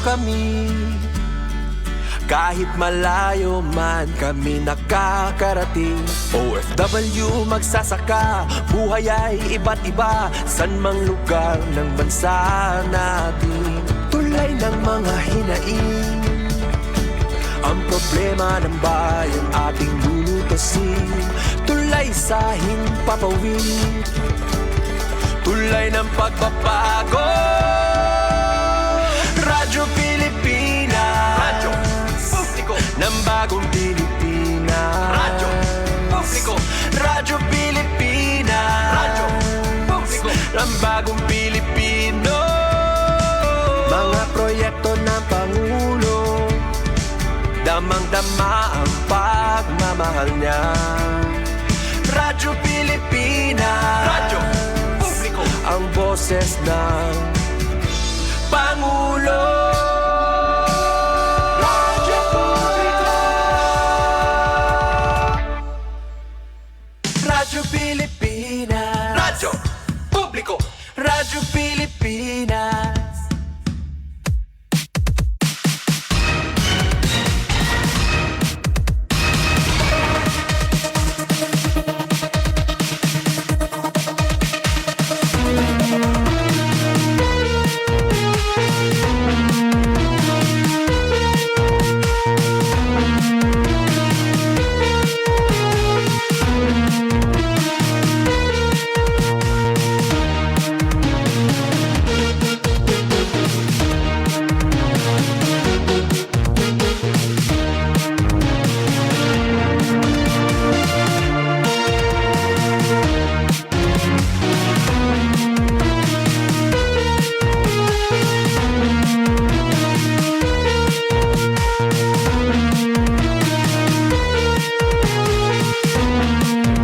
kami. Kahit malayo man kami nakakarating. OFW magsasaka, buhay ay iba't iba, san mang lugar ng bansa natin. Tulay ng mga hinaing, ang problema ng bayan ating lulutasin. Tulay sa himpapawid, tulay ng pagbabago. Radyo Pilipinas, radyo publiko ng bagong Pilipinas. Radyo publiko, Radyo Pilipinas, radyo publiko ng bagong Pilipino. Mga proyekto ng Pangulo, damang-dama ang pagmamahal niya. Radyo Pilipinas, radyo publiko, ang boses ng Pangulo. Radyo publiko, Radyo Pilipinas, radyo publiko, Radyo Pilipinas.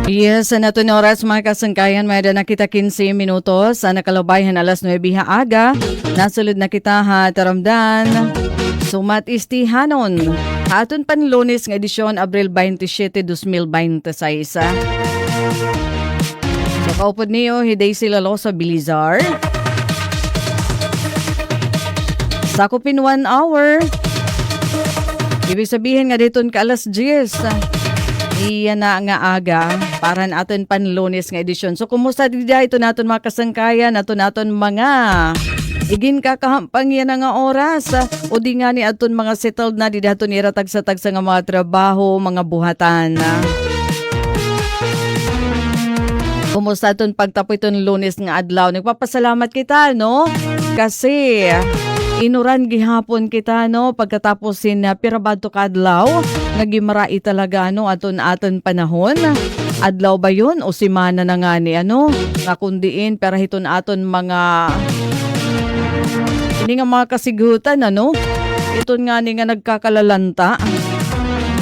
Yes, sa nato na oras mga kasangkayan, may na kita 15 minutos. Sa nakalabayhan alas 9 aga. Nasulod na kita ha, taramdan. Sumat istihanon. Aton pan Lunes ng edisyon, Abril 27, 2026. So kaupod niyo, hiday sila lo sa Bilizar. Sakupin 1 hour. Ibig sabihin nga dito ka alas 10. Iyan na nga aga para natin pan Lunes nga edisyon. So kumusta dida ito naton mga kasangkayan, naton mga igin kakahampang yan nga oras. O di nga ni aton mga settled na dida aton iratag sa tagsa nga mga trabaho, mga buhatan. Kumusta aton pagtapo iton Lunes nga adlaw. Nagpapasalamat kita no kasi inuran gihapon kita no pagkatapos pirabadto ka adlaw nagimarai talaga no aton panahon. Adlaw ba yun o simana na nga ni nakundiin pero hiton aton mga ini nga mga kasigutan iton nga ni nga nagkakalalanta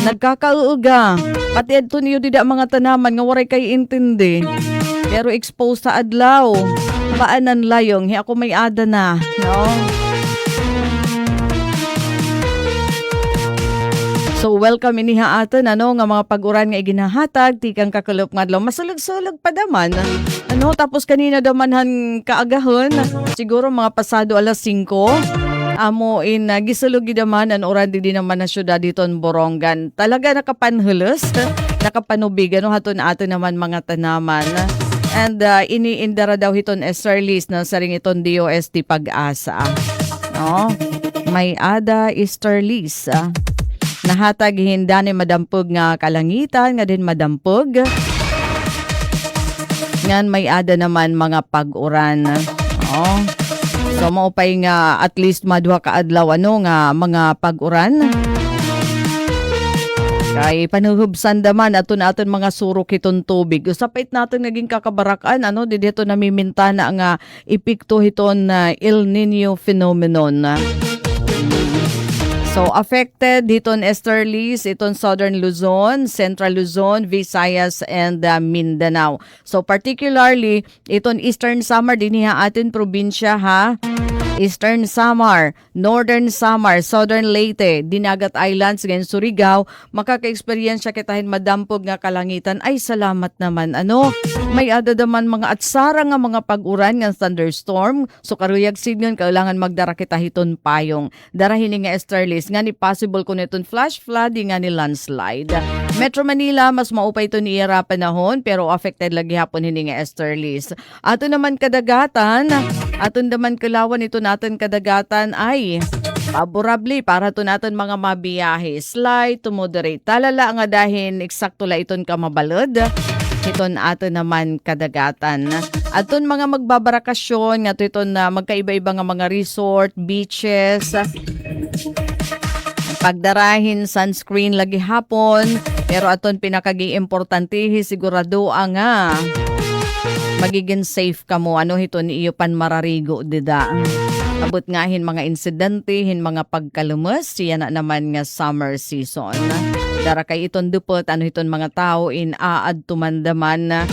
nagkakauga pati adto niyo dida mga tanaman nga waray kay intindi pero exposed sa adlaw baanan layong ako may ada na no. So welcome iniha aton nga mga pag-uran nga iginahatag tikang kakulop nga adlaw masulog-sulog pa daman tapos kanina damanhan kaagahon siguro mga pasado alas 5 amo in gisulog daman an oran di naman na syudad diton Borongan talaga nakapanhulos nakapanubigan haton aton naman mga tanaman and iniindara daw hiton Easterlies na saring iton DOST Pag-asa no may ada Easterlies nahatag hinda ni madampog nga kalangitan nga din madampog ngan may ada naman mga pag-uran so maupay nga at least madwa ka adlaw nga mga pag-uran kay panuhubsan daman aton mga surok iton tubig usapit natin naging kakabarakan dito namimintana nga epekto hiton El Nino phenomenon. So, affected dito Easterlies, itong Southern Luzon, Central Luzon, Visayas, and Mindanao. So, particularly, itong Eastern Samar, din atin probinsya ha. Eastern Samar, Northern Samar, Southern Leyte, Dinagat Islands, ngayon Surigao, makaka-experience kitahin madampog nga kalangitan. Ay, salamat naman. May adadaman mga atsara nga mga pag-uran nga thunderstorm. So karuyag signon, kailangan magdara kita hiton payong. Darahin nga Esterlis, nga ni possible ko niton flash flood, nga ni landslide. Metro Manila, mas maupay ito ni Ira panahon, pero affected lagi hapon hini nga Esterlis. Ato naman kadagatan, aton naman kalawan ito natin kadagatan ay favorably para to natin mga mabiyahe. Slight to moderate. Talala nga dahin eksakto la iton ka mabalod. Iton ato naman kadagatan. Aton mga magbabarakasyon nga iton na magkaiba-iba nga mga resort, beaches. Pagdarahin sunscreen lagi hapon, pero aton pinakagi-importante sigurado nga magiging safe ka mo. Hiton iyo pan mararigo dida. Abot ngahin mga insidente, mga pagkalumas, siya na naman nga summer season. Dara kay iton dupot, hiton mga tao in aad tumandaman,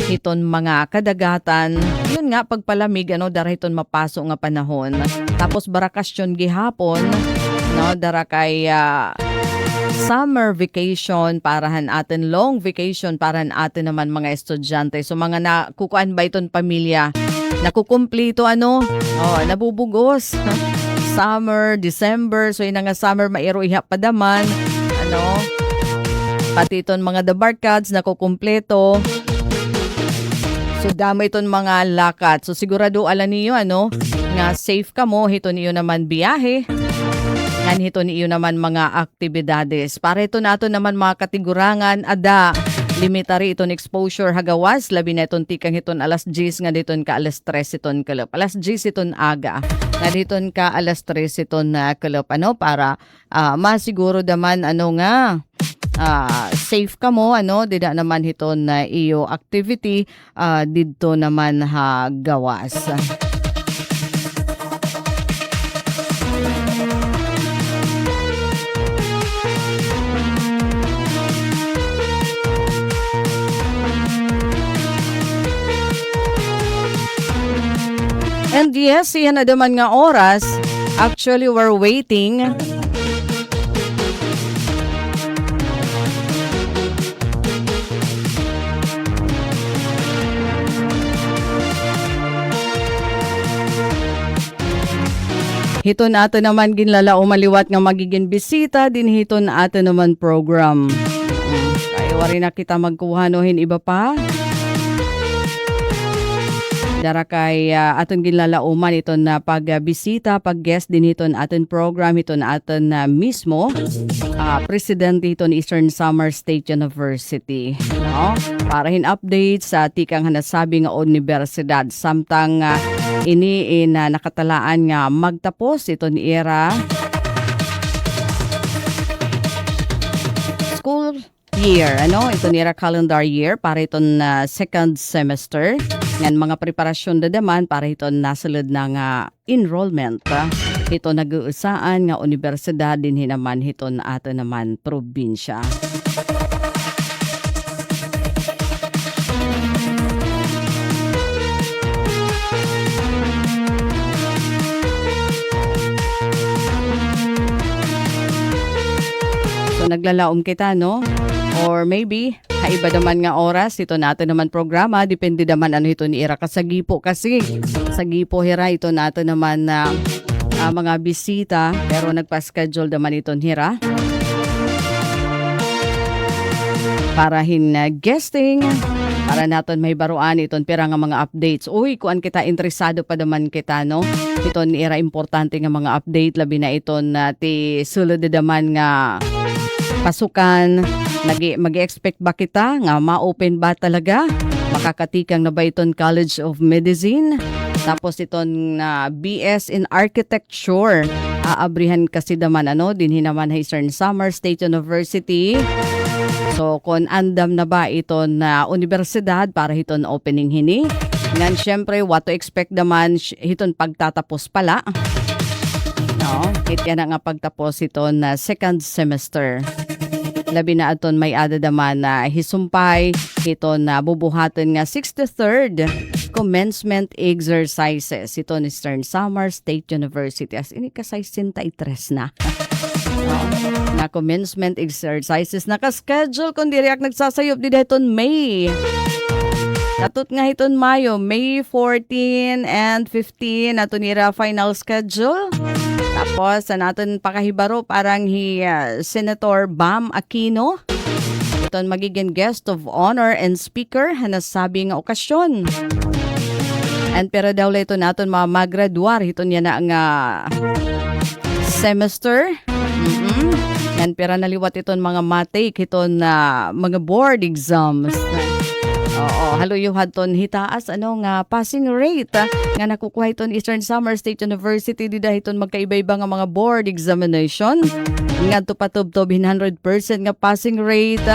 hiton mga kadagatan. Yun nga, pagpalamig, dara hiton mapaso nga panahon. Tapos barakasyon gihapon, dara kay summer vacation parahan atin, long vacation parahan atin naman mga estudyante. So mga nakukuan ba iton pamilya? Nakukumplito nabubugos. Summer, December, so yun nga summer mairo iha padaman. Pati iton mga dabarkads nakukumpleto. So dami iton mga lakat. So sigurado ala niyo nga safe ka mo, hito niyo naman biyahe. Yan hito niyo naman mga aktibidades. Para ito nato naman mga katigurangan, limitary iton exposure hagawas, labi na iton tikang hiton alas 10 nga diton ka alas 3 iton kalop. Alas 10 iton aga. Nga diton ka alas 3 iton kalop. Para masiguro daman nga safe ka mo, dida naman hiton na iyo activity dito naman gawas. And yes, yan na naman nga oras. Actually, we're waiting. Hito na ato naman ginlalao maliwat nga magiging bisita, din hito na ato naman program. Kaya wari na kita magkuhanohin iba pa. Dara kay aton ginlalauman iton na pagbisita, pag-guest din iton aton program, iton aton na mismo presidente iton Eastern Samar State University. Para hin update sa tikang hanasabi nga universidad. Samtang ini nakatalaan nga magtapos iton era school year, ito nira calendar year para iton second semester. Ngan mga preparasyon da daman para ito nasulod na nga enrollment. Ito nag-uusaan nga universidad din hinaman ito na ato naman probinsya. So naglalaom kita, or maybe iba naman nga oras, ito nato naman programa, depende naman ito ni Ira kasagipo kasi. Sagipo hira, ito nato naman na mga bisita, pero nagpa-schedule naman ito ni Ira. Para guesting, para naton may baruan iton pira nga mga updates. Uy, kuan kita interesado pa naman kita, Ito ni Ira importante nga mga update, labi na iton ti sulod naman nga pasukan. Mag-expect ba kita nga ma-open ba talaga? Makakatikang na ba iton College of Medicine? Tapos iton BS in Architecture. Aabrihan kasi naman din hinaman Eastern Samar State University. So kung andam na ba iton universidad para hiton opening hini? Ngan syempre what to expect naman hiton pagtatapos pala. Ito na nga pagtapos iton second semester. Labi na aton may ada naman na hisumpay ito na bubuhaton nga 63rd commencement exercises. Ito ni Stern Samar State University. As ini kasay 63 na. Na commencement exercises naka-schedule kung di react nagsasayop di dayton May. Katut nga hiton Mayo, May 14 and 15 nato nira final schedule. Tapos sa naton pakahibaro parang Senator Bam Aquino. Iton magiging guest of honor and speaker hanasabi nga okasyon. And pero daw ito naton magraduar hiton niya na nga semester. And pero naliwat iton mga matake iton na mga board exams. Oo, haluyuhan ton hitaas nga passing rate nga nakukuha iton Eastern Samar State University di dahiton magkaiba-iba nga mga board examination. Nga tupatubtob 100% nga passing rate.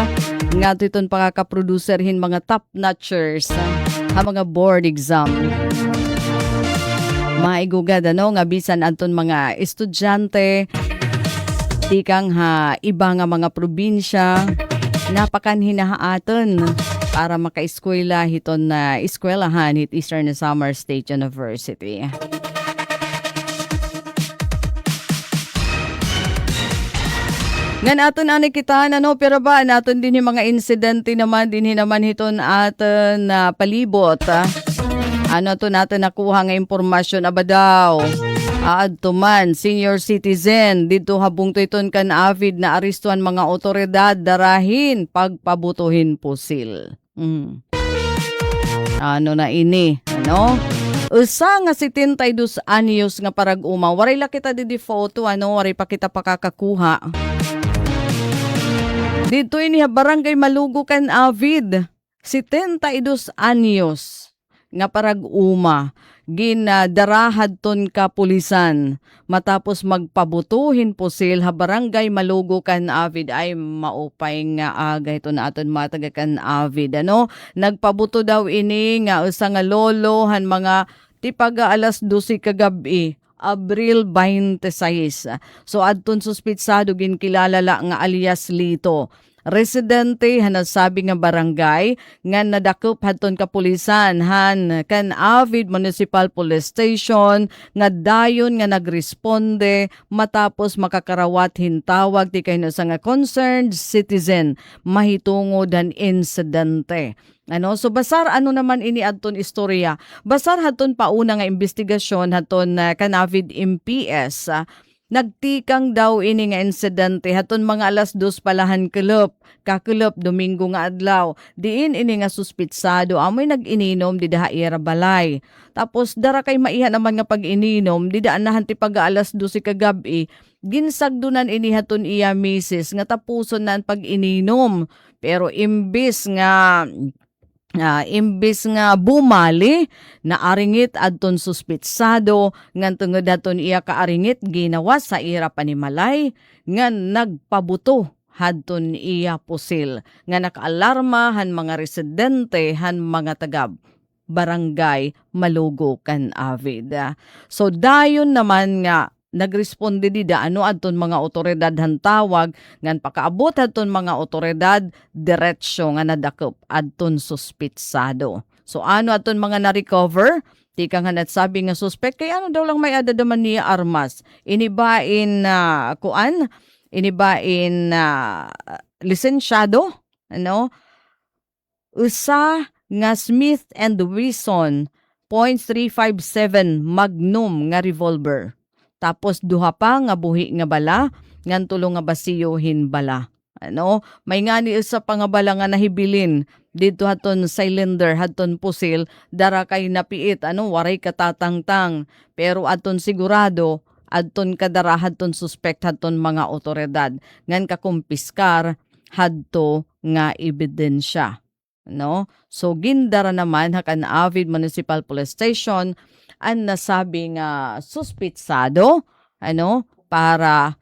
Nga iton pakakaproducerhin mga top notchers ha mga board exam. Maigugad nga bisan anton mga estudyante tikang iba nga mga probinsya napakan hinahaaton para maka-eskwela hiton na eskwelahan hit Eastern Samar State University. Ngan aton ani kita pero ba naton din yung mga insidente naman din naman hiton aton na palibot. Ano to natin nakuha nga impormasyon aba daw. Adto man, senior citizen, dito habong iton kan avid na aristuan mga otoridad darahin pagpabutuhin pusil. Ano na ini, ano? Usa nga 72 anyos nga parag-uma, waray la kita di photo, waray pa kita pakakakuha. Dito ini barangay Malugo kan avid, 72 anyos nga parag-uma. Gindarahad ton kapulisan matapos magpabutuhin pusil barangay Malugo kan avid ay maupay nga agay to na aton mataga kan avid nagpabuto daw ini nga usa nga lolo han mga tipaga alas 12 kagabi Abril 26. So adton suspitsado ginkilala la nga alias Lito. Residente hanasabi nga barangay nga nadakop hadton kapulisan han kan Avid Municipal Police Station nga dayon nga nagresponde matapos makakarawat hintawag ti kay sa nga concerned citizen mahitungod han insidente. So basar naman ini adton istorya. Basar hadton pauna nga investigasyon hadton kan Avid MPS. Nagtikang daw ini nga insidente haton mga alas 2 palahan kakulop Domingo nga adlaw. Diin ini nga suspitsado amoy nag-ininom di daha ira balay. Tapos dara kay maiha naman nga pag-ininom di daan nahan ti pag alas 12 kagabi. Ginsagdunan ini haton iya misis nga tapuson nan pag-ininom. Pero imbis nga bumali na aringit adton suspitsado ngan tungod daton iya kaaringit ginawa sa ira panimalay ngan nagpabuto hadton iya pusil nga nakaalarma han mga residente han mga taga barangay Malugo kan avid. So dayon naman nga nagresponde di adton mga otoridad han tawag ngan pakaabot adton mga otoridad diretsyo nga nadakop adton suspitsado. So adton mga na-recover tika nga sabi nga suspect kay daw lang may adadaman niya armas. Inibain lisensyado usa nga Smith and Wesson .357 Magnum nga revolver. Tapos duha pa nga buhi nga bala, ngan tulo nga basiyohin bala. May nga ni isa pa nga bala nga nahibilin dito haton cylinder haton pusil dara kay napiit waray katatangtang pero aton sigurado adton kadara haton suspect haton mga otoridad ngan kakumpiskar hadto nga ebidensya. So gindara naman hakan Avid Municipal Police Station ang nasabi nga suspitsado para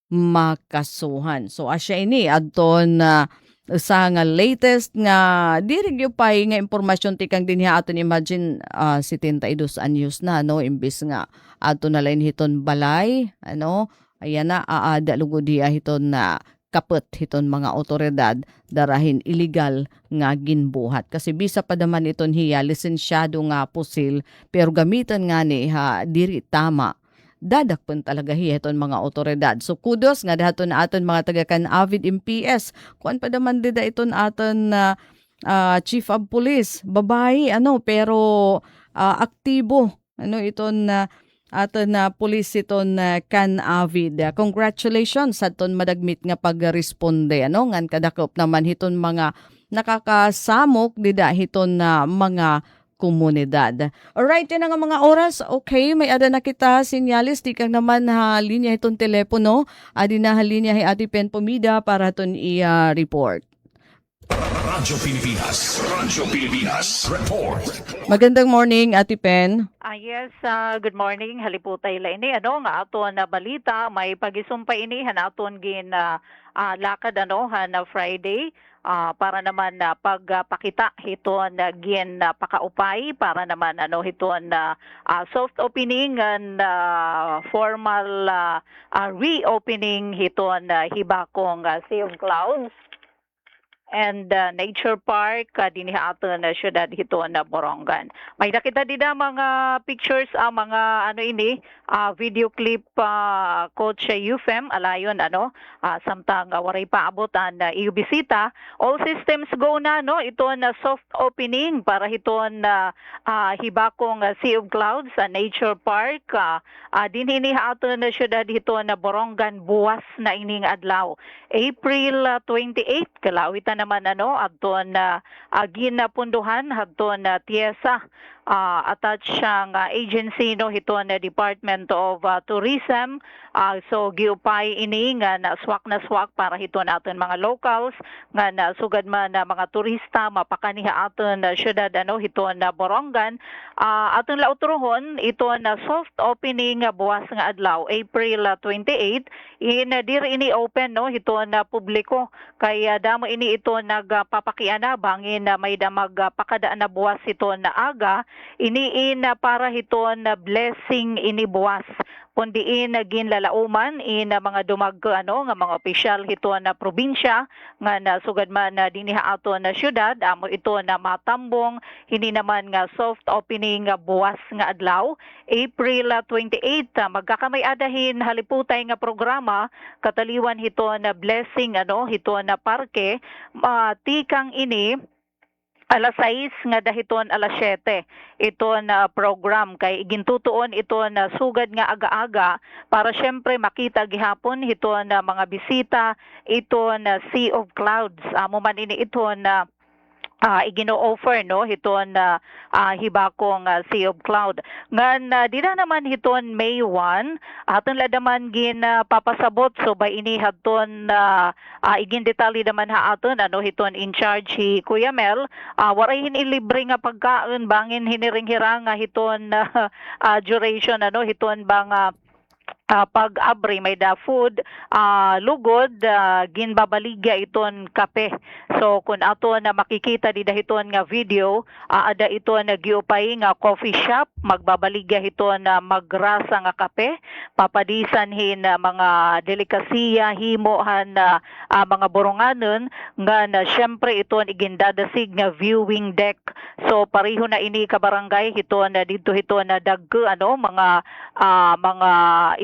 makasuhan. So asya ini adton sa nga latest nga dirigyo pa nga impormasyon tikang dinhi aton imagine 72 anyos na imbis nga aton na lain hiton balay ayan na aada lugod hiton na kaput hiton mga otoridad darahin illegal nga ginbuhat. Kasi bisa pa naman iton hiya lisensyado nga pusil pero gamitan nga ni ha diri tama. Dadakpon talaga hiya iton mga otoridad. So kudos nga dahaton aton mga taga Can-Avid MPS. Kuan pa naman dida iton aton Chief of Police, babae pero aktibo iton aton na police iton Can-Avid. Congratulations sa aton madagmit nga pagresponde ngan kadakop naman hiton mga nakakasamok dida hiton na mga komunidad. Alright, yan ang mga oras. Okay, may ada na kita sinyalis. Di kang naman linya itong telepono. Adi na linya Ate Pen Pomida para itong i-report. Radyo Pilipinas Report. Magandang morning, Ate Pen. Yes, good morning. Haliputay la ini nga aton na balita may pagisumpay ini aton gin lakad na Friday para naman pagpakita hiton gin pakaupay para naman hiton soft opening and formal reopening hiton hibakong Sea of Clouds and Nature Park dinhi aton na syudad hiton na Borongan. May nakita dida mga pictures mga video clip Coach UFM alayon samtang waray paabot ang bisita. All systems go na ito na soft opening para hiton hibakong Sea of Clouds Nature Park dinhi ni aton na syudad hiton na Borongan buwas na ining adlaw. April 28 kalawitan naman adton ginapunduhan adton Tiesa attached siyang agency hiton Department of Tourism. So giupay ini nga swak para hiton aton mga locals nga sugad man mga turista mapakaniha aton syudad hiton Borongan. Aton lauturohon ito na soft opening buwas nga adlaw April 28 diri ini open hiton publiko kaya damo ini ito nagpapakiana bangin may damag pakadaan na buwas ito na aga iniin para hiton blessing ini buwas kundiin ginlalauman in mga dumag nga mga opisyal hiton na probinsya nga nasugad man dinhi aton na syudad amo ito na matambong hindi naman nga soft opening buwas nga adlaw April 28 magkakamay adahin haliputay nga programa kataliwan hiton na blessing hiton na parke tikang ini alas 6 nga dahiton alas 7 ito na program kay gintutuon ito na sugad nga aga-aga para syempre makita gihapon ito na mga bisita ito na Sea of Clouds amo man ini ito na igino-offer hiton hibakong Sea of Cloud. Ngan dida naman hiton May 1 aton ladaman gin papasabot so by ini haton igin detalye naman aton hiton in charge hi Kuya Mel waray hinilibre nga pagkaon bangin hiniring-hirang hiton duration hiton bang pag-abri may da food lugod ginbabaligya iton kape so kun ato na makikita di dahiton nga video ada ito na giupay nga coffee shop magbabaligya iton na magrasa nga kape papadisan hin mga delikasiya himohan mga boronganon nga na syempre iton igindadasig nga viewing deck so pareho na ini ka barangay hiton na didto hiton na dagko mga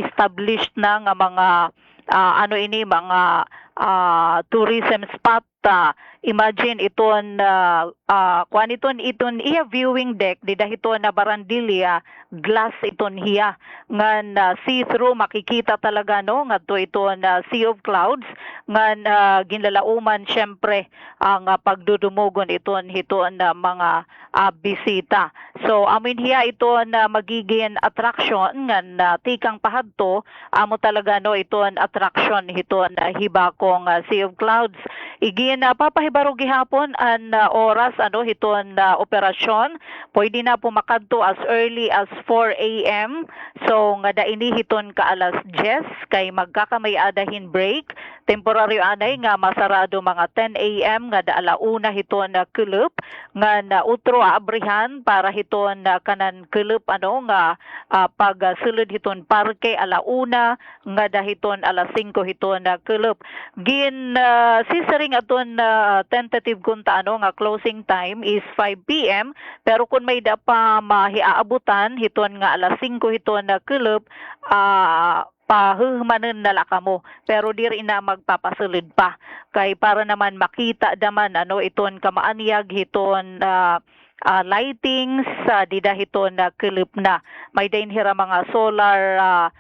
established na nga mga mga tourism spot imagine iton kuan iton iya viewing deck di dahiton na barandilya glass iton hiya ngan see through makikita talaga ngadto iton Sea of Clouds ngan ginlalauman syempre ang pagdudumugon iton mga bisita so amin hiya iton magiging attraction ngan tikang pahadto amo talaga iton attraction hiton hibakong Sea of Clouds igin papahibaro gihapon an oras hiton operasyon pwede na pumakadto as early as 4 a.m. so nga daini hiton ka alas 10 kay magkakamay adahin break temporary anay nga masarado mga 10 a.m. nga alauna hiton na kulup nga na utro abrihan para hiton na kanan kulup nga pagsulod hiton parke alauna nga dahiton alas 5 hiton na kulup. Gin sisaring aton tentative kunta nga closing time is 5 p.m. pero kung may da pa mahiaabutan hiton nga alas 5 hiton na kulup pahumanen na laka mo pero diri na magpapasulod pa kay para naman makita daman iton kamaanyag hiton lightings dida hiton na kulup na may dain hira mga solar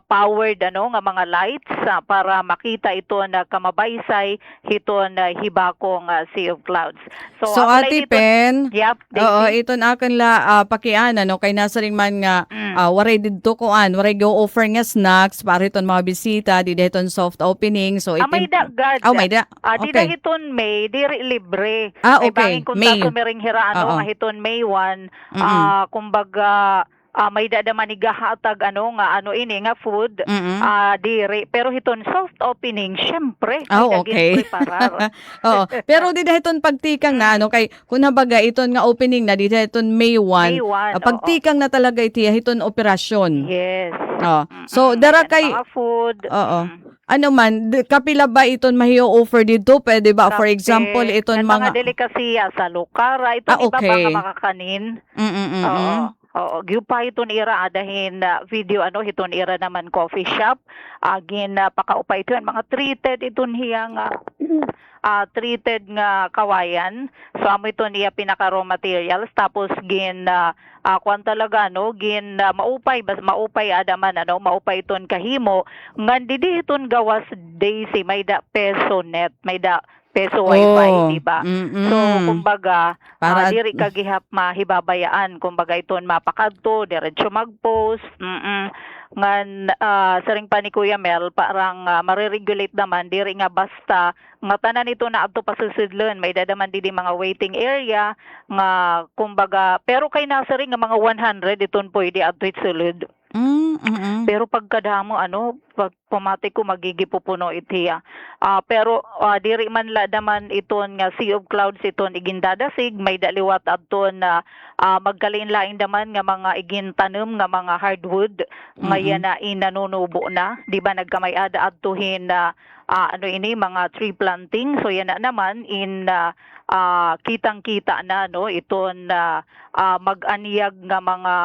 powered nga mga lights para makita ito na kamabaysay hiton na hibakong Sea of Clouds. So ang Ate ito- Pen, Yep, oo, Daisy. ito na akin la pakian kay nasa ring man nga waray didto kuan, waray go offer nga snacks para iton mga bisita, di dahiton soft opening. So May dagad. may da. Di Okay. hiton May, diri libre. Ah, Ay okay. banging kung May. sa sumiring hira Oo. nga hiton May 1, Mm-mm. kumbaga may dadaman igahatag nga food Mm-mm. diri pero hiton soft opening syempre Okay. preparar. Oo. Pero di dahiton pagtikang na kay kun habaga iton nga opening na di dahiton May 1. May 1, Pagtikang na talaga iti hiton operasyon. Yes. Oh. So dara May kay mga food. Oo. Ano man, kapila ba iton mahiyo offer dito? Pwede ba for Kape, example iton mga mga delikasiya sa lukara iton iba okay. mga makakanin. Oo. Oo, gyupay iton ira adahin video hiton ira naman coffee shop. Agin pakaupay ito mga treated iton hiyang treated nga kawayan. So amo ito niya pinaka raw materials tapos gin kuan talaga gin maupay adaman maupay iton kahimo ngan didi iton gawas Daisy may da peso net, may da peso wifi, di ba? So kumbaga Para- diri kagihap mahibabayaan kumbaga iton mapakadto diretso magpost. Ngan saring pa ni Kuya Mel parang mariregulate naman diri nga basta nga tanan ito na adto pasusudlon may dadaman didi mga waiting area nga kumbaga pero kay nasa ring nga mga 100 iton pwede adto sulod. Pero pagkadamo pag pamati ko magigipupuno itiya. Pero diri man la daman iton nga Sea of Clouds iton igindadasig may daliwat adton na magkalain-lain daman nga mga igintanom nga mga hardwood nga yan na inanunubo na, di ba nagkamay-ada adtuhin na mga tree planting. So yan na naman in kitang-kita na iton mag-anyag nga mga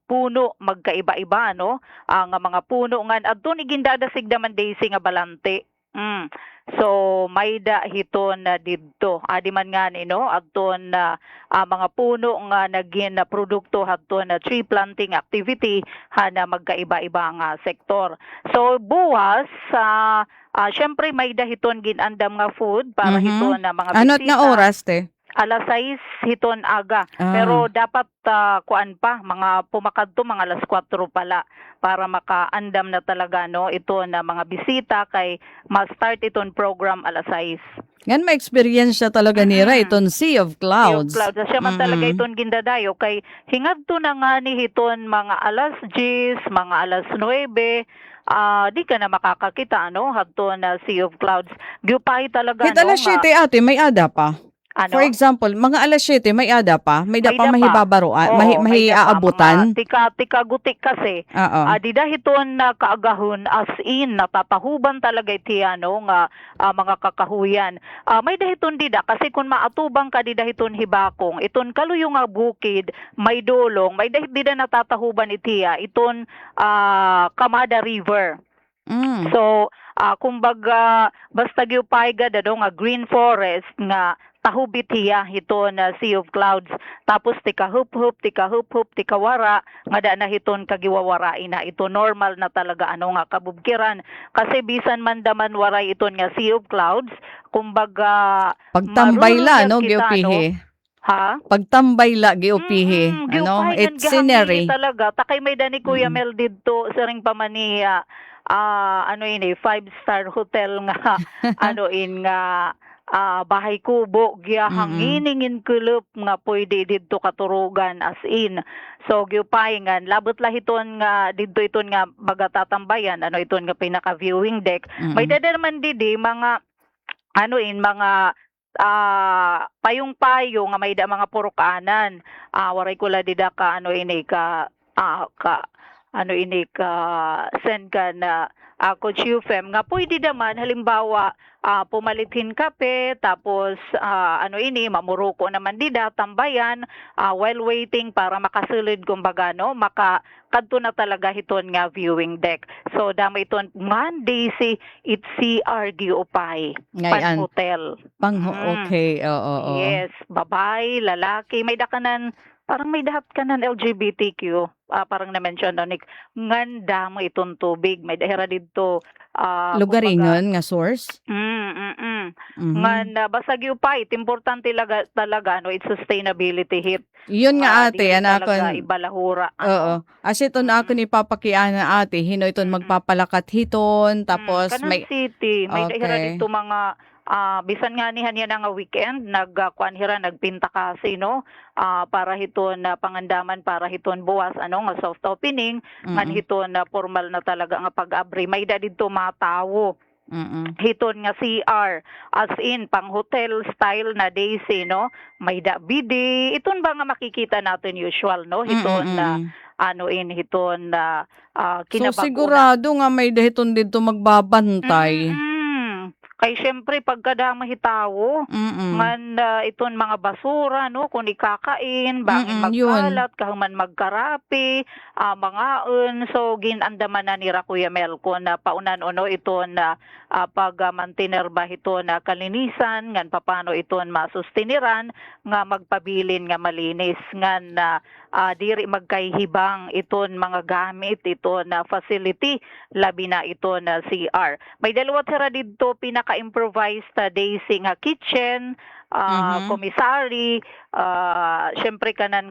puno magkaiba-iba nga mga puno nga adton igindadasig daman Daisy nga balante. So may da hiton na didto di man nga adton mga puno nga naging produkto hadton na tree planting activity na magkaiba-iba nga sektor. So buwas syempre may da hiton ginandam nga food para hiton na mga Ano't bisita. nga oras te? Alas 6 hiton aga. Pero dapat kuan pa mga pumakadto mga alas 4 pala para makaandam na talaga ito na mga bisita kay ma-start iton program alas 6. Ngan may experience siya talaga nira iton Sea of Clouds. Clouds. Siya man talaga iton gindadayo kay hingadto na nga ni hiton mga alas 10, mga alas 9 di ka na makakakita hadto na Sea of Clouds. Gyupay talaga Hit alas 7 ate, may ada pa. For example, mga alas 7 may ada pa, may da pa mahibabaroan, mahiaabutan. Tika gutik kasi. Oo. Di dahiton na kaagahon as in natatahuban talaga itiya nga mga kakahuyan. May dahiton dida kasi kung maatubang ka di dahiton hibakong, iton kaluyo nga bukid, may dolong, may dahit dida natatahuban itiya, iton Kamada River. So, kumbaga basta gyupay ga nga green forest nga tahubit hiya hiton Sea of Clouds. Tapos tika hup-hup, tika wara nga da na hiton kagiwawarain na ito normal na talaga nga kabubkiran kasi bisan man daman waray iton nga Sea of Clouds kumbaga Pagtambay la marunong kita, giupihi. Ha? Pagtambay la giupihi. It's scenery. Talaga takay may dani Kuya Mel didto sa ring pamaniya 5-star hotel nga nga bahay kubo giya Mm-mm. hanginingin kulup nga pwede didto katurugan as in. So giupayngan labot lahiton nga didto iton nga magatatambayan ano iton nga pinaka viewing deck. May Mm-mm. dada naman didi mga mga payong-payo nga may da mga purukanan. Waray kula dida ka send ka na Coach Yufem nga pwede naman halimbawa pumalithin kape tapos mamuruko naman dida tambayan while waiting para makasulod kumbaga no kadto na talaga hiton nga viewing deck. So dama iton Monday si it CR giupay pan Ngayon, hotel. okay, oo, oo. Yes, babae, lalaki, may dakanan parang may dahat kanan LGBTQ. Parang na-mention na nganda mo itong tubig. May dahira dito. Lugaringon nga source? Mhm. Nganda, basta giupay, importante talaga, no, it's sustainability hit. Yun nga ate, Di anak talaga ko. ibalahura. Oo. As ito na ako ni papakiana ate, hino iton magpapalakat hiton, tapos Kanan may, City, may dahira okay. dito mga bisan nga nihan yan nga weekend nagkuan hira nagpinta kasi no para hiton na pangandaman para hiton buwas nga soft opening ngan Mm-mm. hiton na formal na talaga nga pag-abri may da dito matawo Mm-mm. hiton nga CR as in pang hotel style na daisy no may da bidi iton ba nga makikita natin usual no hiton na hiton na So kinabag-una. sigurado nga may dahiton dito magbabantay. Kay syempre pagkada mahitawo Mm-mm. man iton mga basura no kung ikakain bangin Yun. magkalat kahuman magkarapi mangaon so ginandaman na ni Kuya Mel kun paunan uno iton pag-mantiner ba iton kalinisan ngan papano iton masustiniran nga magpabilin nga malinis ngan diri magkahibang iton mga gamit iton facility labi na iton CR. May dalawa tira didto pinaka-improvised daisy nga kitchen, commissary, syempre kanan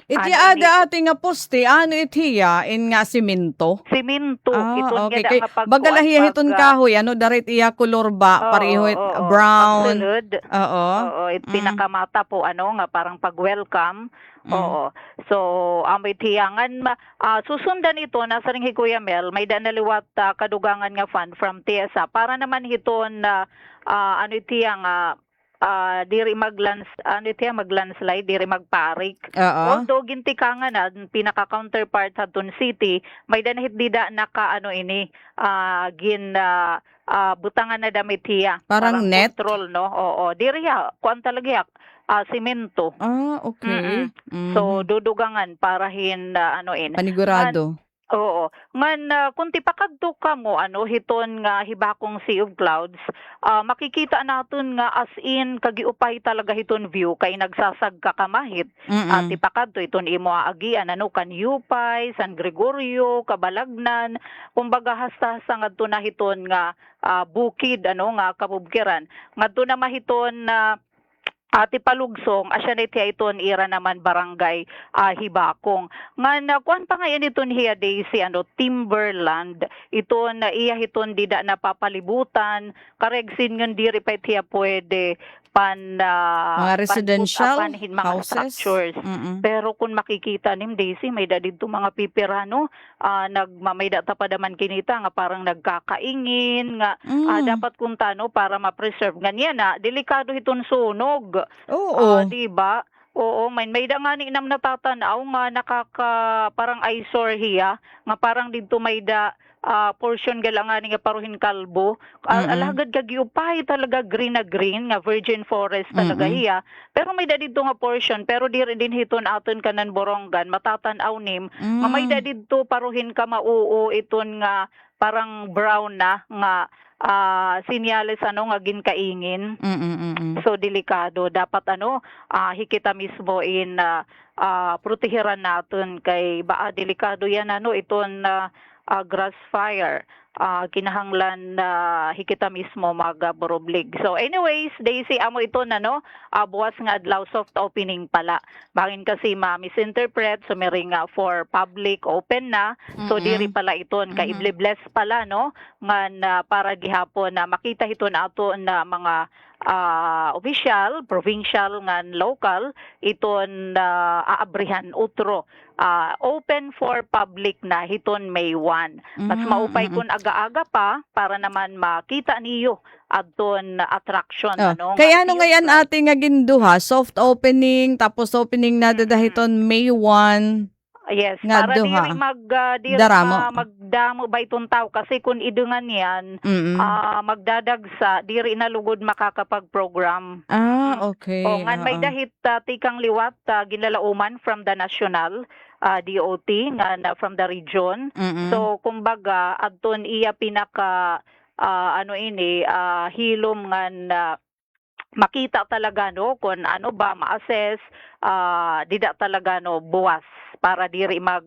Iti Ano ada ate nga poste, ano itiya, in nga simento? simento iton Okay. nga Kay nga pagkuan bagalahiya hiton kahoy, ano, darit iya kolor ba, pareho it brown. pagsulod. Oo. Oo, pinakamata po nga parang pag-welcome. Oo. So, amoy tiyangan susundan ito nasa ring Kuya Mel, may danaliwat kadugangan nga fund from TSA para naman hiton diri maglandslide diri magparik. Oo. Although gintikangan na pinaka counterpart sa Tun City, may danahit dida naka butangan na damit hiya. Parang net? Control no. Oo, diri kuan talaga simento. Okay. So dudugangan para Panigurado. Oo. Ngan kung tipakadto ka mo hiton nga hibakong Sea of Clouds, makikita naton nga as in kagiupay talaga hiton view kay nagsasag ka kamahit. Tipakadto iton imo agian kan Yupay, San Gregorio, Kabalagnan, kumbaga hasta ngadto na hiton nga bukid nga kabubkiran. Ngadto na mahiton na Ati Palugsong, asya na iton ira naman barangay Hibakong. Ngan kuan pa ngayon iton hiya Daisy Timberland. Iton iya hiton dida napapalibutan. Karegsin ngan diri pa hiya pwede mga residential mga houses. structures. Pero kung makikita nim Daisy may da didto mga pipirano may data pa daman kinita nga parang nagkakaingin nga dapat kuntano para ma-preserve ganyan delikado hiton sunog. Oo. Di ba? Oo, may da nga ni nam natatanaw nga parang eyesore hiya nga parang didto may da portion galangan nga paruhin kalbo. Alagad kagiupay talaga green na green nga virgin forest talaga hiya. Pero may da didto nga portion pero diri din hiton aton kanan borongan matatanaw nim nga may da didto paruhin ka mauo iton nga parang brown na nga sinyales nga ginkaingin. So delikado dapat hikita mismo in protehiran naton kay delikado yan iton grass fire. kinahanglan na hikita mismo magboroblig. So anyways, Daisy, amo ito na no, buwas nga adlaw soft opening pala. Bangin kasi ma-misinterpret, so may nga for public open na, so diri pala iton, kay bless pala no, nga para gihapon na makita ito na ato na mga official, provincial ngan local iton aabrihan utro. Open for public na hiton May 1. Mas maupay kun aga-aga pa para naman makita niyo adton attraction ano. Kaya ano ngayon ate nga ginduha, soft opening tapos opening na dadahiton May 1. Yes, Nga para duha. diri Daramo. magdamo ba itong tao kasi kung idungan yan magdadagsa diri na lugod makakapag-program. Okay. O ngan may dahit tikang liwat ginlalauman from the national DOT nga from the region. So kumbaga adton iya pinaka hilom nga makita talaga no kung ano ba ma-assess dida talaga no buwas para diri mag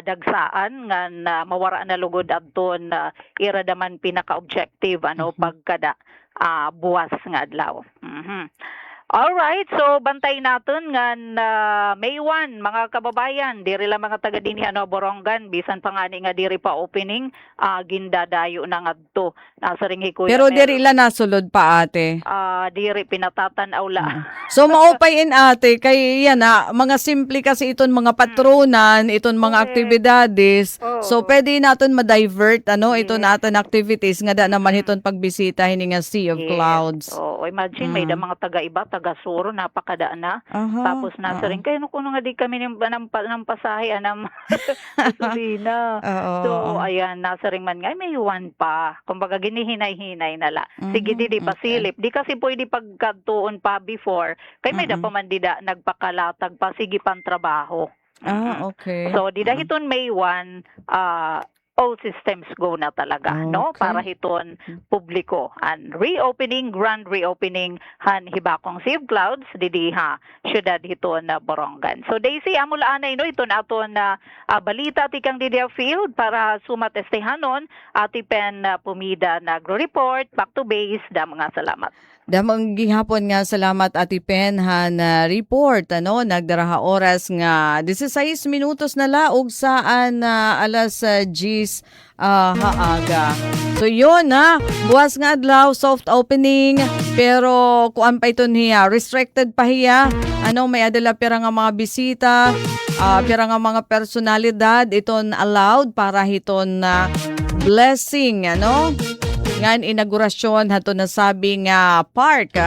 dagsaan nga mawara na lugod adton iradaman pinaka-objective pagkada buwas nga adlaw. Alright, so bantay natin nga May 1, mga kababayan, diri lang mga taga dinhi Borongan, bisan pa nga nga diri pa opening, gindadayo na ngadto. Nasa ring Kuya Pero Mel. diri la nasulod pa ate. Diri pinatatan-aw la. So maupayin ate kay yan mga simple kasi iton mga patronan, iton mga Correct. aktibidades. Oo. So pwede naton ma-divert iton naton activities nga da naman iton pagbisita hini nga Sea of Yes. Clouds. Oo, imagine may da mga taga-iba, taga-Suro, napakadaan na. Aha. Tapos nasa rin kayo kuno nga di kami ng pasahe anam gasolina. Oo. So ayan, nasa ring man nga may 1 pa. Kumbaga ginihinay-hinay na la. Sige di pasilip. Di kasi pwede pagkatuon pa before. Kay may da pa man dida nagpakalatag pa sige pang trabaho. Okay. So dida hiton May 1 all systems go na talaga no Okay. para hiton publiko and grand reopening han hibakong Sea of Clouds didi syudad hiton na Borongan. So Daisy amula anay no iton aton na balita tikang didi field para sumatestehanon ati pen pumida nagro-report back to base da mga salamat. Damang gihapon nga salamat Ati Pen report nagdaraha oras nga 16 minutos na laog saan alas 10 haaga. So yun buwas nga adlaw soft opening pero kuan pa iton hiya restricted pa hiya may adala pira nga mga bisita pira nga mga personalidad iton allowed para hiton blessing ngan inaugurasyon hato nasabi nga park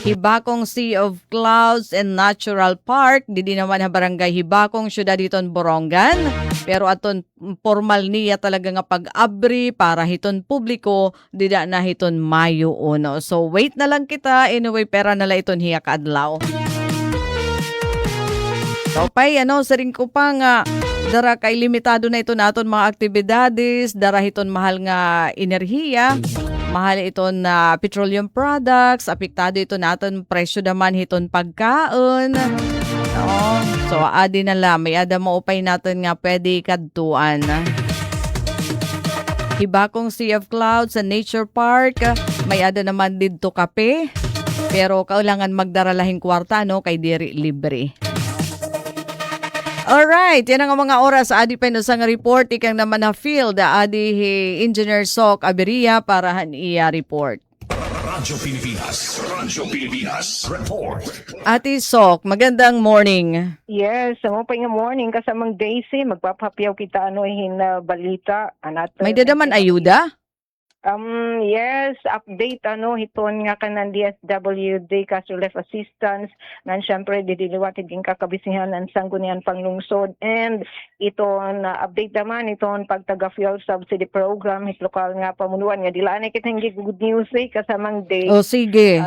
Hibakong Sea of Clouds and Natural Park didi naman barangay Hibakong syudad hiton Borongan pero aton formal niya talaga nga pag-abri para hiton publiko dida na hiton Mayo 1. So wait na lang kita anyway pera nala iton hiya kaadlaw. So pay sa ring ko pa nga dara kay limitado na ito naton mga aktibidades, dara hiton mahal nga enerhiya, mahal iton na petroleum products, apektado ito naton presyo naman hiton pagkaon. So adi na lang may ada maupay naton nga pwede kadtuan. Hibakong Sea of Clouds sa Nature Park, may ada naman didto kape, pero kailangan magdaralahing kwarta kay diri libre. Alright, yan ang mga oras adi pa sa nga report ikang naman na field adi Engineer Sok Aberia para iya report. Radyo Pilipinas Report. Ati Sok, magandang morning. Yes, mo pa nga morning kasamang Daisy, magpapapyaw kita balita anato. May dadaman ayuda? Yes, update hiton nga kanan DSWD kaso left assistance nan syempre didiliwatid din kakabisihan ng sanggunian panglungsod and iton update naman iton pagtaga fuel subsidy program hit lokal nga pamunuan nga dilaan kitang good news kasamang day. O sige.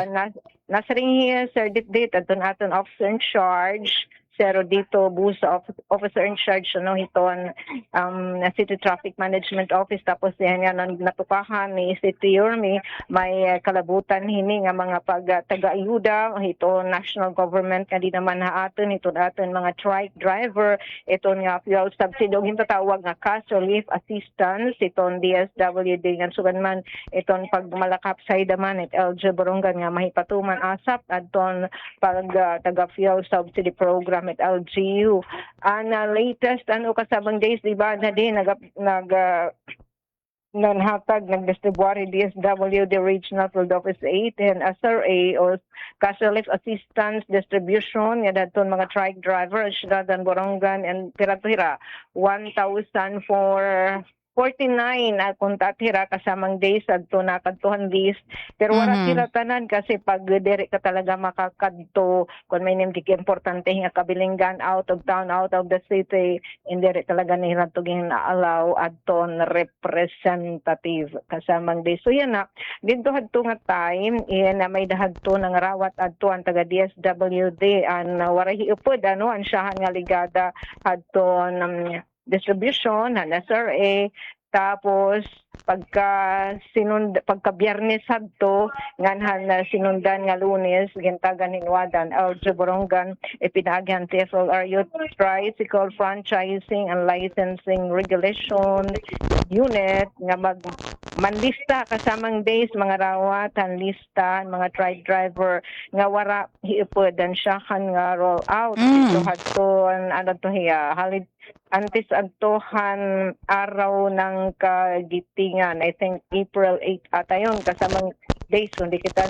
Nasa ring here, Sir Dit aton officer in charge Sero dito busa officer in charge no hiton na City Traffic Management Office tapos yan nga natukahan ni City Yormi may kalabutan hini nga mga taga-ayuda ito national government nga di naman haaton ito aton mga trike driver ito nga fuel subsidy og hintatawag nga cash relief assistance iton DSWD nga sugan man iton pagmalakap sa daman it LG Borongan nga mahipatuman asap adton pag taga fuel subsidy program at LGU. Latest kasabang days di ba na din nagdistribuari DSWD Regional Field Office 8 and SRA o Cash Relief Assistance Distribution nga daton mga trike driver syudad dan Borongan and Pira-Pira 1,000 for 49 kung tatira kasamang days adto na kadtuhan list pero wala tira tanan kasi pag diri ka talaga makakadto kung may nimdik importante nga kabilinggan out of town out of the city indiri talaga nila to allow adton representative kasamang days so yan na dito hadto nga time na may dahadto nang rawat adto ang taga DSWD an warahi upod ang siyahan nga ligada adto distribution ng SRA tapos pagka Biyernes hadto nganhan na sinundan nga Lunes gintagan hinwadan LG Borongan ipinagyan TFLRU Tricycle Franchising and Licensing Regulation Unit nga manlista kasamang days mga rawat ang lista mga trike driver nga wara hiupodan siya kan nga roll out ito hadton to hiya halid antes adtohan araw ng kagitingan I think April 8 ata yun kasamang days hindi kita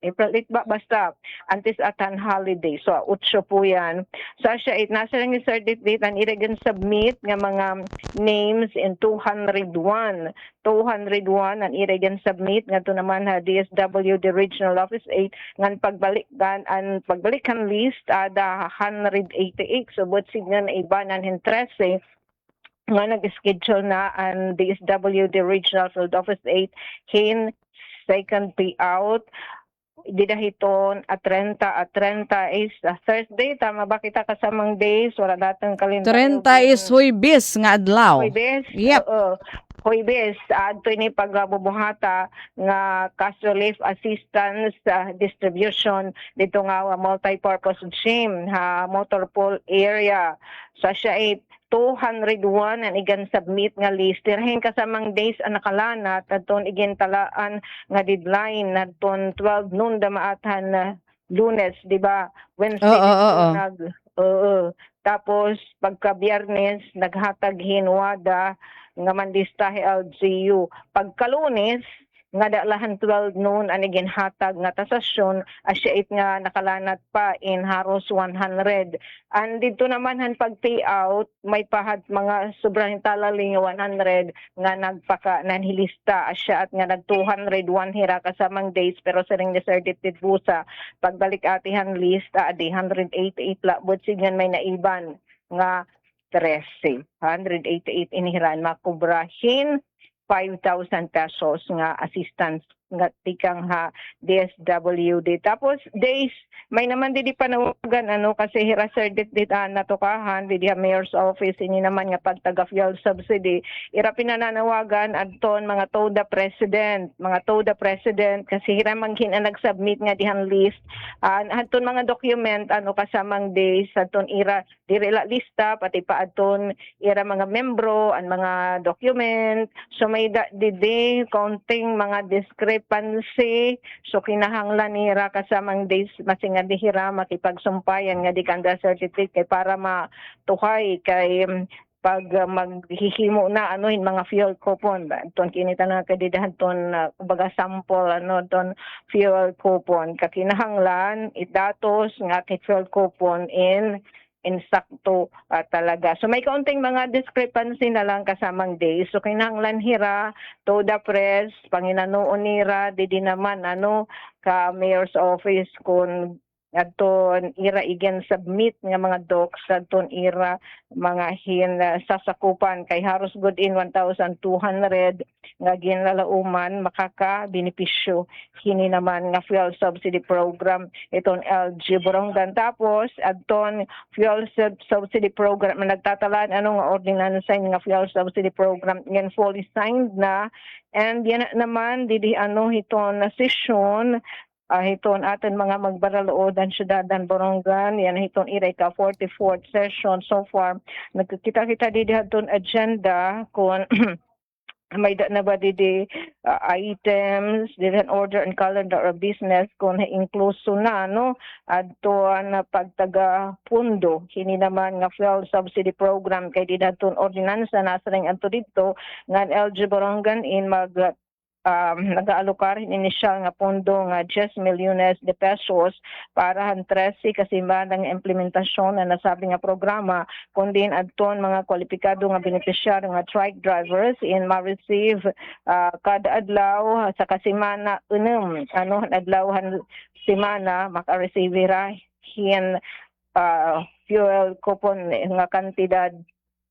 April 8 ba basta antes atan holiday so 8 po yan so siya nasa lang yung certificate and iragan submit nga mga names in 201 ang iragan submit nga to naman DSWD Regional Office 8 ngan pagbalikan list ada 188 so but signan iba nan interest nga nag-schedule na ang DSWD Regional Field Office 8 hin second payout didahiton at 30 is Thursday tama ba kita kasamang days wala datang kalendaryo 30 is Huwebes nga adlaw. Huwebes Yep. Huwebes adto ni pagbubuhata nga cash relief assistance distribution dito nga multi-purpose gym motor pool area sa siya 201 ang igan submit nga list tirahin kasamang days ang nakalanat adton igin talaan nga deadline nadton 12 noon damaatan Lunes di ba Wednesday tapos pagka Biyernes naghatag hinwada nga manlistahe LGU pagka Lunes nga dalahan 12 noon ani ginhatag nga tasasyon asya nga nakalanat pa in haros 100 and dito naman han pag payout may pahad mga sobrang talaling 100 nga nanhilista asya at nga nag 201 hira kasamang days pero siring deserted busa pagbalik atihan list adi 188 labot signan may naiban nga 13 188 inihiran makubrahin 5,000 pesos nga assistance nga tikang DSWD. Tapos days may naman di panawagan kasi hiraser dit natukahan di mayor's office ini naman nga pagtaga fuel subsidy ira pinananawagan adton mga TODA president kasi hira manghin ang nag-submit nga dihan list adton mga document kasamang days adton ira direla lista pati pa adton ira mga membro ang mga document so may di counting mga discrepancy so kinahanglan nira kasamang days masinga dihira makipagsumpayan nga di kanda certificate para matuhay kay pag maghihimo na mga fuel coupon ton kinita na kadidahan ton kumbaga sample ton fuel coupon kakinahanglan idatos nga fuel coupon in insakto talaga. So may kaunting mga discrepancy na lang kasamang days. So kinahanglan hira to the press, panginanoon nira, di naman ka mayor's office kung adton ira igen submit nga mga docs adton ira mga sasakupan kay haros good in 1,200 nga ginlalauman makaka-benepisyo kini naman nga fuel subsidy program iton LG Borongan. Tapos adton fuel subsidy program nagtatalan ano nga ordinansa nga fuel subsidy program yan fully signed na, and yan naman didi ano hiton na session hiton aton mga magbaraloodan syudadan Borongan yan hiton iray ka 44th session so far. Nagkita-kita didi haton agenda kung may na ba didi items didn't order and calendar of business kung inkluso na no adto na pagtaga pundo kini naman nga fuel subsidy program kay didhaton ordinansa nasa ring adto didto nga LG Borongan in mag nag-aalokar initial nga pondo nga 10 milyones de pesos para han 13 kasimbanang implementasyon na nasabi nga programa kundi adton mga kwalipikado nga beneficiary nga trike drivers in ma-receive kada adlaw sa kasimana ano adlawhan simana maka-receive ra hin fuel coupon nga kantidad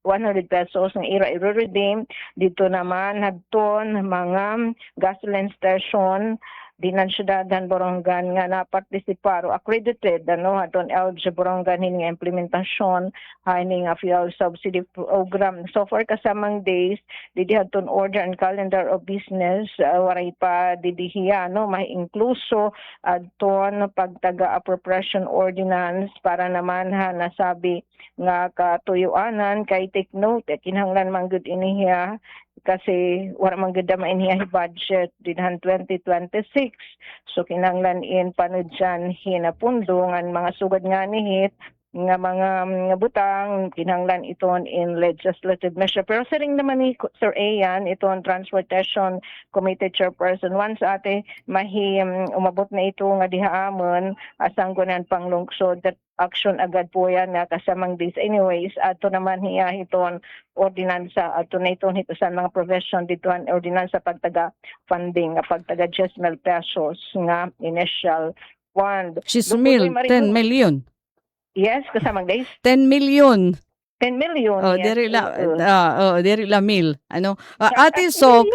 100 pesos ng i-redeem. Dito naman hadton mga gasoline station dinan syudadan Borongan nga na-participar o accredited ano hadton LG Borongan hini nga implementasyon hini nga fuel subsidy program. So far kasamang days didi hadton order and calendar of business waray pa didihiya no may inkluso adton pagtaga appropriation ordinance para naman nasabi nga katuyuanan kay take note kinahanglan man gud inihiya kasi wala man gud mainhiya budget dinhan 2026 so kinahanglan in panudyan hinapundo ngan mga sugad nga nihit nga mga butang kinahanglan iton in legislative measure. Pero siring naman ni Sir Ayan iton Transportation Committee Chairperson once ate umabot na ito nga dihaamon asang kunan panglungsod that action agad po yan na kasamang days. Anyways, ato naman hiya iton ordinansa ato na iton hitusan mga profession dito ang ordinansa pagtaga funding pagtaga 10 mil pesos nga initial fund. She's mil, 10 million. Yes, kasamang days. 10 million. 10 million. Oh, yes. diri la mil. Ano? Ate Sok,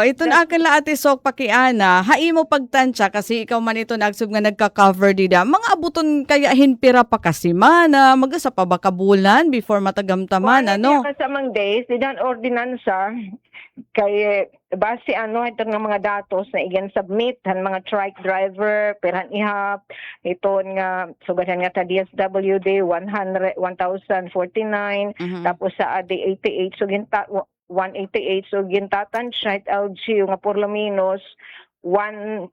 ito na akin la Ate Sok pakiana. Hai mo pagtansya kasi ikaw man ito nagsub nga nagka-cover dida. Mga abuton kaya hinpira pa kasi mana, magasa pa ba kabulan before matagamtaman ano? Kasamang days, didan ordinansa kay base ano ito nga mga datos na igen submit han mga trike driver perhan ihap iton nga sugadan nga ta DSWD 1049 tapos sa AD 88 so ginta 188 so gintatan siya LG nga por lo menos 1,200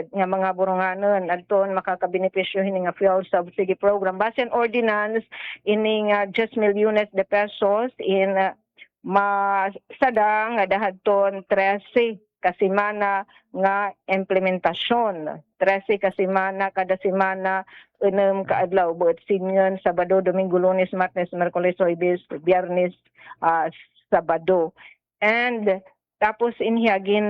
nga mga Boronganon adton makakabenepisyo hini nga fuel subsidy program base an ordinance ini nga 10 milyones de pesos in masadang nga dahadton 13 kasimana nga implementasyon 13 kasimana kada semana 6 kaadlaw buot sinyon Sabado, Domingo, Lunes, Martes, Miyerkules, Huwebes, Biyernes, Sabado. And tapos inhiyagin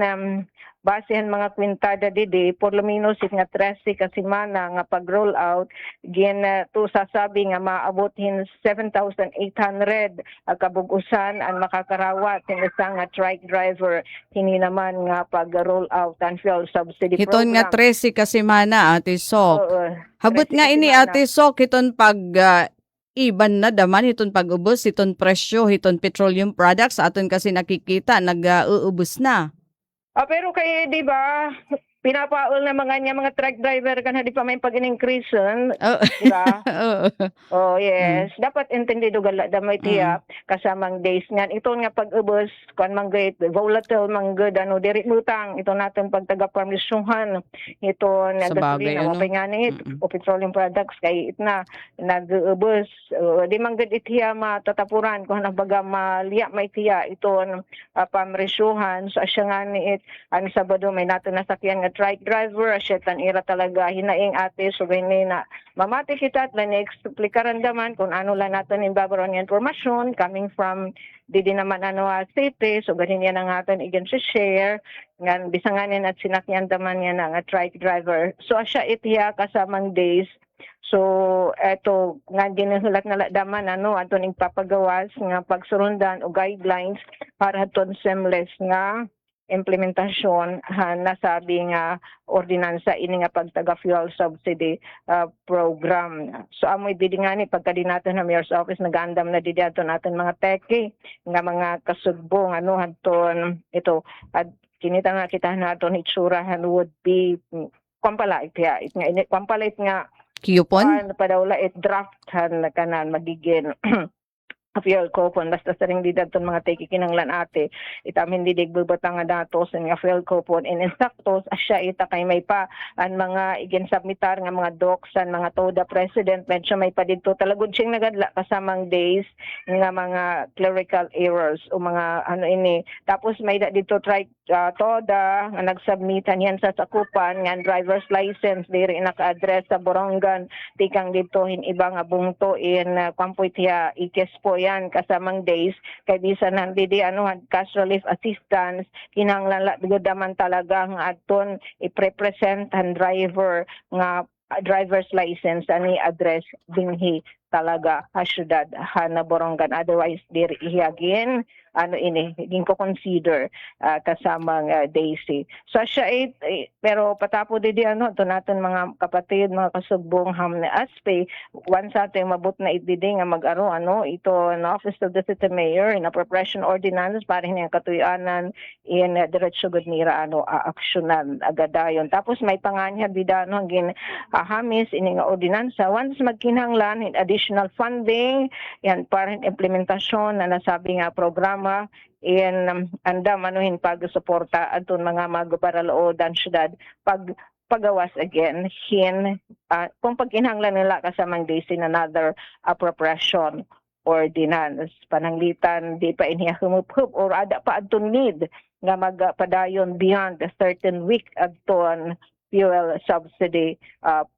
basehan mga kwintada didi por lo menos nga 13 ka semana nga pag-roll out gin to sasabi nga maabot hin 7,800 kabugusan ang makakarawat hin isang nga trike driver hini naman nga pag-roll out ang fuel subsidy Hiton program. nga 13 ka semana Ate Sok. Habot 13 nga ini semana. Ate Sok hiton pag iban na daman hiton pag-ubos hiton presyo hiton petroleum products aton kasi nakikita nag-uubos na. Pero kay di ba pinapaul na mga truck driver kan di pa may pag-increase di ba? Oh yes, dapat entendido gala damay tiya kasamang days nga ito nga pag-ubos kan manggit volatile manggod ano diri lutang ito natin pagtaga permisyonhan ito Sa bagay, gasolina mapay nga ni o petroleum products kay itna nag-ubos di manggod itiya matatapuran kung nabaga maliya may tiya ito pamrisyuhan so asya nga ni Sabado may nato nasakyan nga trike driver, siya tanira talaga hinaing ate so gani na mamati kita at na-explikaran daman kung ano lang natin yung babaron ng informasyon coming from di naman city so ganin yan ang atin igen share nga bisanganin at sinakyan daman yan nga trike driver so siya itiya kasamang days. So eto nga ginahulat na daman aton ipapagawas nga pagsurundan o guidelines para aton seamless nga implementasyon nasabi nga ordinansa ini nga pagtaga fuel subsidy program. So amoy bidingani pagka di natin na mayor's office nagandam na di aton natin mga teki nga mga kasugbong hanton ito at kinita nga kita naton itsurahan would be pampalait ya nga pampalait nga Coupon? padawla draft na kanan magiging fuel coupon basta sa ring di daton mga teki kinanglan ate itamin di digbubata nga datos nga fuel coupon and insaktos asya ita kay may pa ang mga igen submitar nga mga docs and mga toda president medyo may pa didto talagod siyang nagadla kasamang days nga mga clerical errors o mga ini tapos may dito try toda nga nagsubmitan yan sa sakupan nga driver's license diri naka-address sa Borongan tikang dito hin iba nga bungto in Pampuitia Ikespo yan kasamang days kay bisan nandidi cash relief assistance kinahanglan daman talaga nga aton i-represent ang driver nga driver's license ani address dinhi talaga ha syudad na Borongan otherwise diri ihagin ini higing ko consider kasamang Daisy. So siya pero patapo di to natin mga kapatid mga kasugbong ham na aspe once ating mabut na ididi nga mag-aro ito na Office of the City Mayor in appropriation ordinance para hindi katuyanan in diretso gud nira aaksyonan agadayon. Tapos may panganya bida hangin hamis ini nga ordinansa once magkinahanglan in additional funding yan para implementasyon na nasabi nga programa in andam anuhin pagsuporta adton mga magabaraloodan syudad pagawas again kung pagkinahanglan nila kasamang days in another appropriation ordinance pananglitan di pa iniya humup or ada pa adton need nga magpadayon beyond a certain week adton fuel subsidy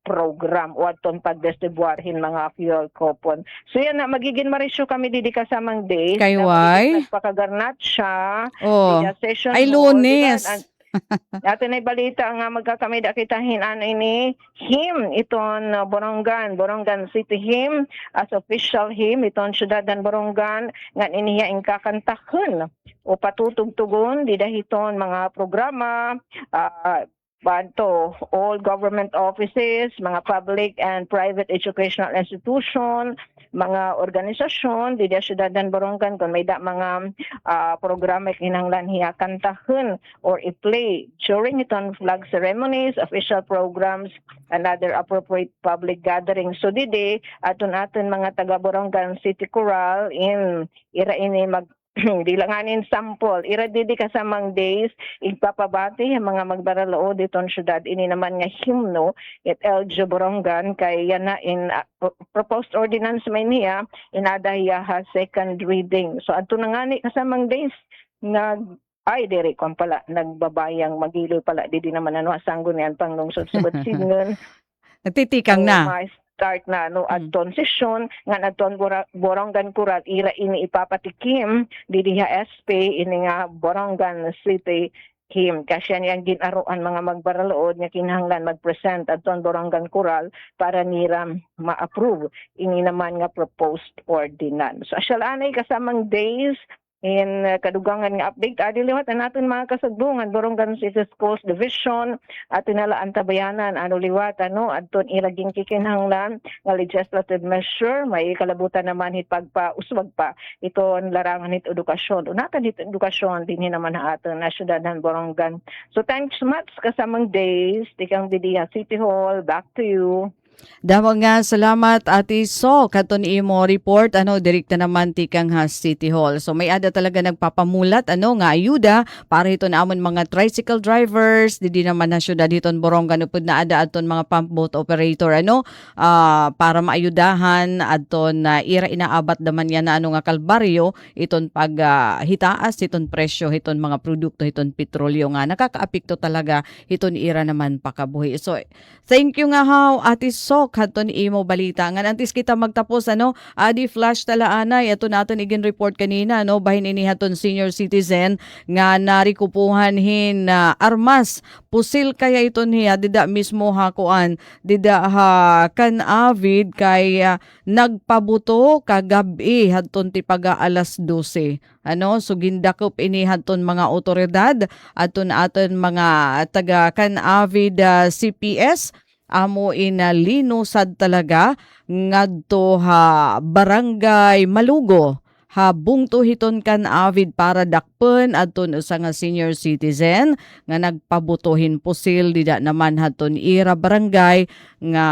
program o aton pagdistribuarhin mga fuel coupon. So yan na magiging marisyo kami didi kasamang days. Kay why? Nagpakagarnat siya. Oh. Session Ay, hall, Lunes. Atin ay balita nga magkakamida kitahin ini him iton Borongan City him as official him iton syudadan Borongan nga iniya ingkakantahon o patutugtugon didahiton mga programa all government offices, mga public and private educational institution, mga organisasyon, di syudadan Borongan kung may mga programa kinahanglan hiya kantahon or i-play during iton flag ceremonies, official programs, and other appropriate public gatherings. So didi aton mga taga Borongan City Chorale in ira ini dilanganin sample ira didi kasamang days igpapabati ang mga magbaraloo diton syudad ini naman nga himno it LG Borongan kay yan na in proposed ordinance may niya inada ha second reading so adto na ngani kasamang days diri kon pala nagbabayang magilo pala didi naman asanggon yan panglungsod subad singon Nagtitikang na. Start na adton session nga adton Borongan Coral ira ini ipapatikim didi SP ini nga Borongan City him kasi yang ginaruan mga magbaralood nga kinahanglan mag-present adton Borongan Coral para nira ma-approve ini naman nga proposed ordinance. So asyalanay kasamang days in kadugangan nga update liwat natin mga kasagbungan Borongan City Schools Division at nalaan tabayanan liwat adton iraging kikinahanglan nga legislative measure may kalabutan naman hit pagpauswag pa iton larangan hit edukasyon unatan hit edukasyon dinhi naman aton na syudadan Borongan. So thanks much kasamang days tikang didiya City Hall back to you. Damo nga salamat Ate So katon imo report direkta naman tikang ha City Hall. So may ada talaga nagpapamulat nga ayuda para ito namon mga tricycle drivers di naman na syudad hiton Borongan upod na ada aton mga pump boat operator para maayudahan aton na ira inaabat daman yan na nga kalbaryo iton pag hitaas iton presyo hiton mga produkto hiton petrolyo nga nakakaapekto talaga hiton ira naman pakabuhi. So thank you nga how Ate So katon imo balita nga antes kita magtapos adi flash talaanay ato naton igin report kanina bahin ini haton senior citizen nga narikupuhan hin armas pusil kaya iton hiya dida mismo hakuan dida ha kan avid kay nagpabuto kagabi hadton ti paga alas 12 so gindakop ini hadton mga otoridad aton mga taga kan avid CPS amo inalinusad talaga ngadto ha barangay Malugo ha bungto hiton kan avid para dakpen adton usa nga senior citizen nga nagpabutohin pusil dida naman haton ira barangay nga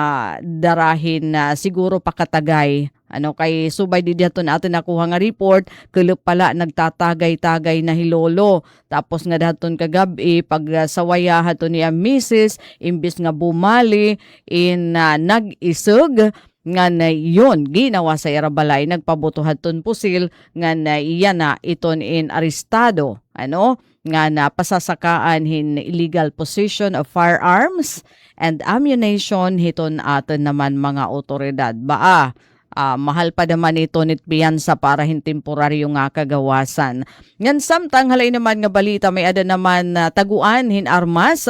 darahin na siguro pakatagay kay subay di daton aton nakuha nga report kelep pala nagtatagay-tagay na hilolo tapos nga daton kagabi pag sawaya haton niya misis imbis nga bumali nag-isog nga na yon ginawa sa Irabalay nagpabuto haton pusil nga na iyan na iton in arestado nga na pasasakaan hin illegal possession of firearms and ammunition hiton aton naman mga otoridad mahal pa naman ito nit biyansa para hin temporaryo nga kagawasan. Ngan samtang halay naman nga balita may ada naman taguan hin armas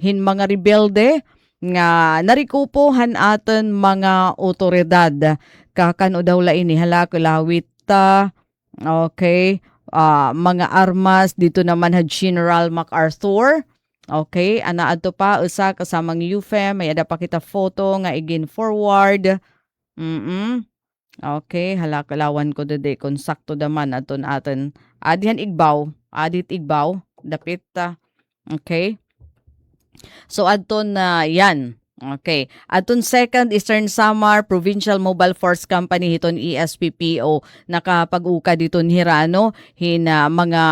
hin mga rebelde nga narikupohan aton mga otoridad kakano daw la ini halakulawit okay mga armas dito naman had General MacArthur. Okay, ana adto pa usa kasamang UFM may ada pa kita photo nga igin forward. Okay, halakalawan ko dede kung sakto daman aton adihan igbaw, adit igbaw, dapit okay. So adton yan. Okay. Aton second Eastern Samar Provincial Mobile Force Company hiton ESPPO nakapag-uka diton hirano mga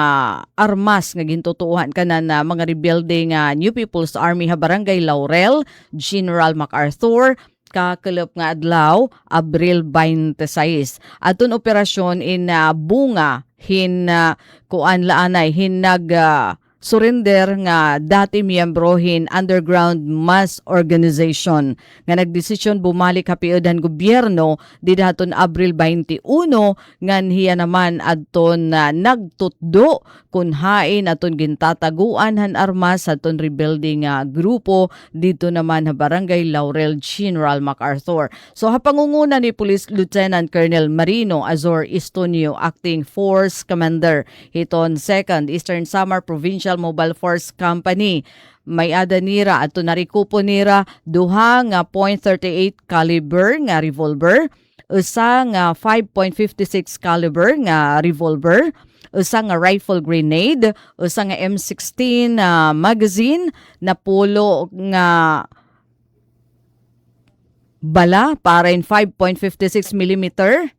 armas nga gintutuhan kanan na mga rebelde nga New People's Army ha Barangay Laurel, General MacArthur kakelop nga adlaw Abril 26. Aton operasyon bunga kuan laanay surrender nga dati miyembro underground mass organization nga nagdesisyon bumalik kapiudan gobyerno didaton Abril 21 ngan hiya naman adton nagtutdo kun hain aton gintataguan han armas aton rebuilding grupo dito naman ha Barangay Laurel, General MacArthur. So hapangunguna ni Police Lieutenant Colonel Marino Azor Estonio, Acting Force Commander hiton 2nd Eastern Samar Provincial Mobile Force Company. May ada nira ato narikupo nira duha nga .38 caliber nga revolver, usa nga 5.56 caliber nga revolver, usa nga rifle grenade, usa nga M16 magazine na pulo nga bala para in 5.56 millimeter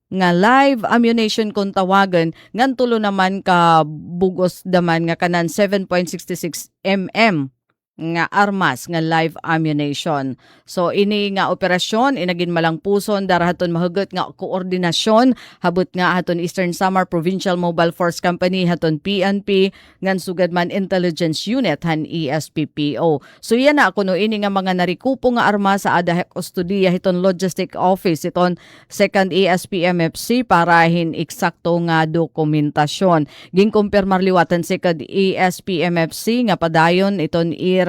nga live ammunition kung tawagan ngan tulo naman ka bugos daman nga kanan 7.66 mm nga armas nga live ammunition. So ini nga operasyon inagin malang puson darahaton mahugot nga koordinasyon habot nga haton Eastern Samar Provincial Mobile Force Company haton PNP ngan sugad man Intelligence Unit han ESPPO. So yan na kuno ini nga mga narikupo nga armas sa ada kustudiya hiton Logistic Office hiton 2nd ESPMFC para hin eksakto nga dokumentasyon. Ginkumpirmar liwatan 2nd ESPMFC nga padayon iton ito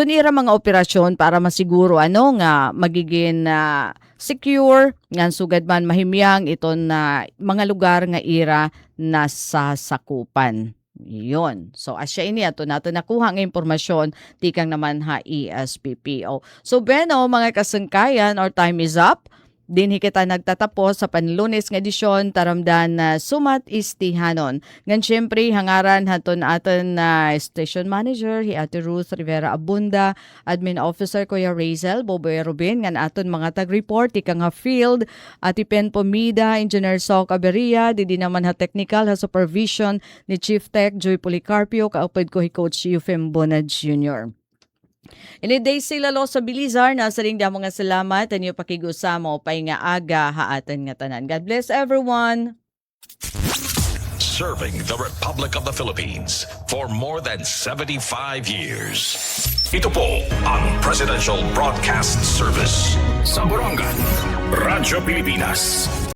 nira mga operasyon para masiguro nga magiging secure ngan sugad man mahimyang iton mga lugar nga ira nasa sakupan. Yun. So asya ini ato nato nakuha nga impormasyon tikang naman ha ESPPO. So beno mga kasangkayan, our time is up. Dinhi kita nagtatapos sa panlunes nga edisyon taramdan na sumat istihanon. Ngan syempre hangaran haton aton na station manager hi Ate Ruth Rivera Abunda, admin officer Kuya Razel Boboy Rubin, ngan aton mga tag-report ika nga field Ate Pen Pomida, Engineer Sok Aberia, di naman ha technical ha supervision ni Chief Tech Joy Policarpio, kaupad ko hi Coach Eufem Bonad Jr. Iniday sila lo sa Bilizar, nasa ring da mga salamat ang iyo pakigusamo pay nga aga haatan nga tanan. God bless everyone! Serving the Republic of the Philippines for more than 75 years. Ito po ang Presidential Broadcast Service. Sa Borongan, Radyo Pilipinas.